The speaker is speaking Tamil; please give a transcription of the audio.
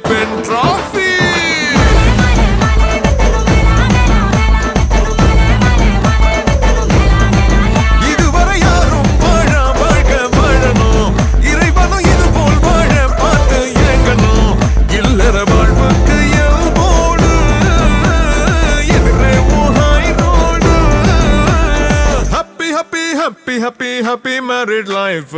பென் டிராஃபி இதுவரை யாரும் வாழ வாழ்க்கை வாழணும் இறைவனும் இது போல் வாழ பார்த்து ஏங்கணும் இல்லற வாழ்வுக்கு எல்போடு எதிரே ஊஹாய் ரோடு happy happy happy happy happy married life